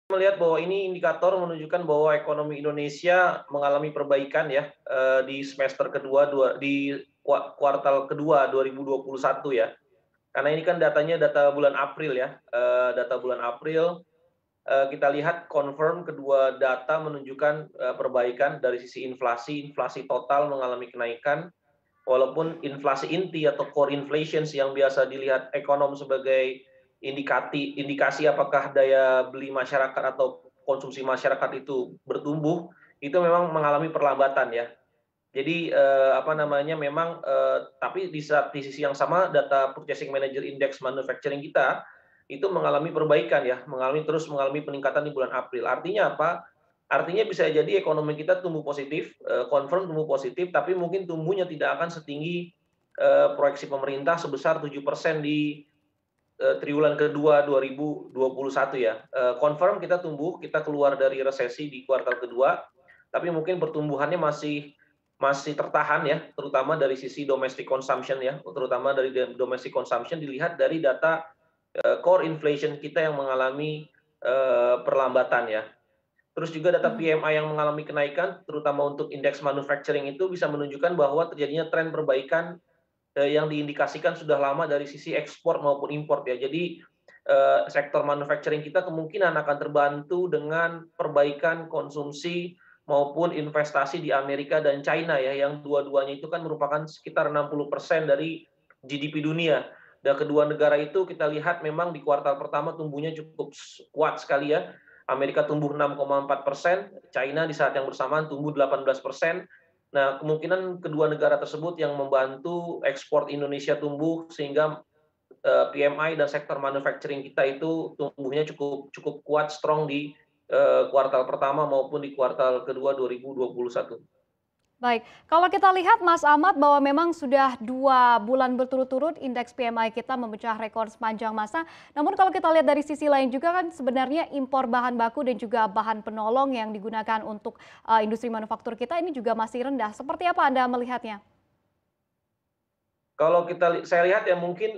Melihat bahwa ini indikator menunjukkan bahwa ekonomi Indonesia mengalami perbaikan ya, di semester kedua di kuartal kedua 2021 ya. Karena ini kan datanya data bulan April ya, data bulan April, kita lihat confirm kedua data menunjukkan, perbaikan dari sisi inflasi. Inflasi total mengalami kenaikan, walaupun inflasi inti atau core inflation yang biasa dilihat ekonom sebagai indikasi apakah daya beli masyarakat atau konsumsi masyarakat itu bertumbuh, itu memang mengalami perlambatan ya. Jadi, memang, tapi di sisi yang sama data Purchasing Manager Index Manufacturing kita, itu mengalami perbaikan ya, terus mengalami peningkatan di bulan April. Artinya apa? Artinya bisa jadi ekonomi kita tumbuh positif, confirm tumbuh positif, tapi mungkin tumbuhnya tidak akan setinggi, proyeksi pemerintah sebesar 7% di, triwulan kedua 2021 ya. Confirm kita tumbuh, kita keluar dari resesi di kuartal kedua, tapi mungkin pertumbuhannya masih tertahan ya, terutama dari sisi domestic consumption ya, terutama dari domestic consumption dilihat dari data, core inflation kita yang mengalami, perlambatan ya. Terus juga data Mhm. PMI yang mengalami kenaikan, terutama untuk indeks manufacturing itu bisa menunjukkan bahwa terjadinya tren perbaikan, yang diindikasikan sudah lama dari sisi ekspor maupun import ya. Jadi, sektor manufacturing kita kemungkinan akan terbantu dengan perbaikan konsumsi maupun investasi di Amerika dan China ya, yang dua-duanya itu kan merupakan sekitar 60% dari GDP dunia. Dan kedua negara itu kita lihat memang di kuartal pertama tumbuhnya cukup kuat sekali ya. Amerika tumbuh 6,4%, China di saat yang bersamaan tumbuh 18%. Nah, kemungkinan kedua negara tersebut yang membantu ekspor Indonesia tumbuh sehingga, PMI dan sektor manufacturing kita itu tumbuhnya cukup cukup kuat, strong di, kuartal pertama maupun di kuartal kedua 2021. Baik, kalau kita lihat Mas Ahmad bahwa memang sudah 2 bulan berturut-turut indeks PMI kita memecah rekor sepanjang masa. Namun kalau kita lihat dari sisi lain juga kan sebenarnya impor bahan baku dan juga bahan penolong yang digunakan untuk, industri manufaktur kita ini juga masih rendah. Seperti apa Anda melihatnya? Kalau saya lihat ya mungkin,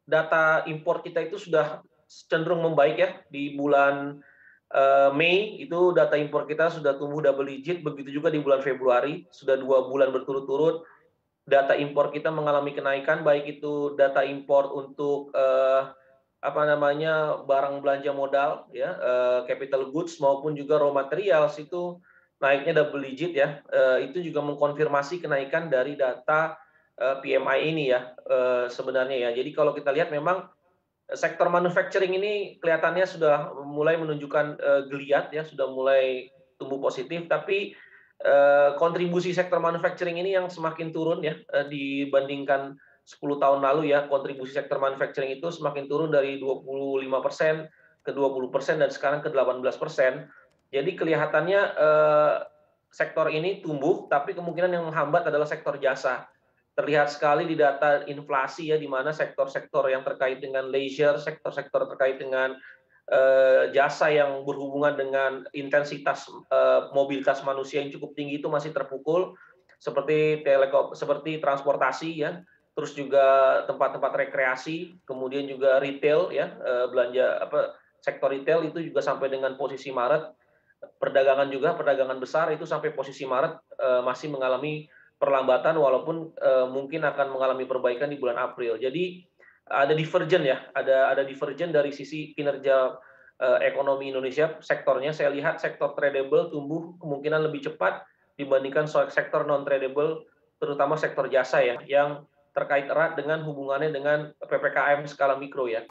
data impor kita itu sudah cenderung membaik ya di bulan, Mei itu data impor kita sudah tumbuh double digit, begitu juga di bulan Februari, sudah 2 bulan berturut-turut data impor kita mengalami kenaikan, baik itu data impor untuk, barang belanja modal ya, capital goods maupun juga raw materials itu naiknya double digit ya, itu juga mengkonfirmasi kenaikan dari data, PMI ini ya, sebenarnya ya. Jadi kalau kita lihat memang sektor manufacturing ini kelihatannya sudah mulai menunjukkan, geliat ya, sudah mulai tumbuh positif, tapi, kontribusi sektor manufacturing ini yang semakin turun ya, dibandingkan 10 tahun lalu ya, kontribusi sektor manufacturing itu semakin turun dari 25% ke 20% dan sekarang ke 18%. Jadi kelihatannya, sektor ini tumbuh, tapi kemungkinan yang menghambat adalah sektor jasa. Terlihat sekali di data inflasi ya, di mana sektor-sektor yang terkait dengan leisure, sektor-sektor terkait dengan, jasa yang berhubungan dengan intensitas, mobilitas manusia yang cukup tinggi itu masih terpukul, seperti transportasi ya, terus juga tempat-tempat rekreasi, kemudian juga retail ya, sektor retail itu juga sampai dengan posisi Maret. Perdagangan juga, perdagangan besar itu sampai posisi Maret, masih mengalami perlambatan walaupun, mungkin akan mengalami perbaikan di bulan April. Jadi ada divergen ya, ada divergen dari sisi kinerja, ekonomi Indonesia, sektornya saya lihat sektor tradable tumbuh kemungkinan lebih cepat dibandingkan sektor non tradable, terutama sektor jasa ya, yang terkait erat dengan hubungannya dengan PPKM skala mikro ya.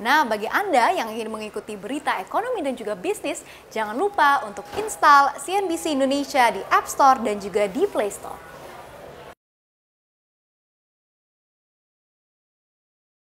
Nah, bagi Anda yang ingin mengikuti berita ekonomi dan juga bisnis, jangan lupa untuk install CNBC Indonesia di App Store dan juga di Play Store.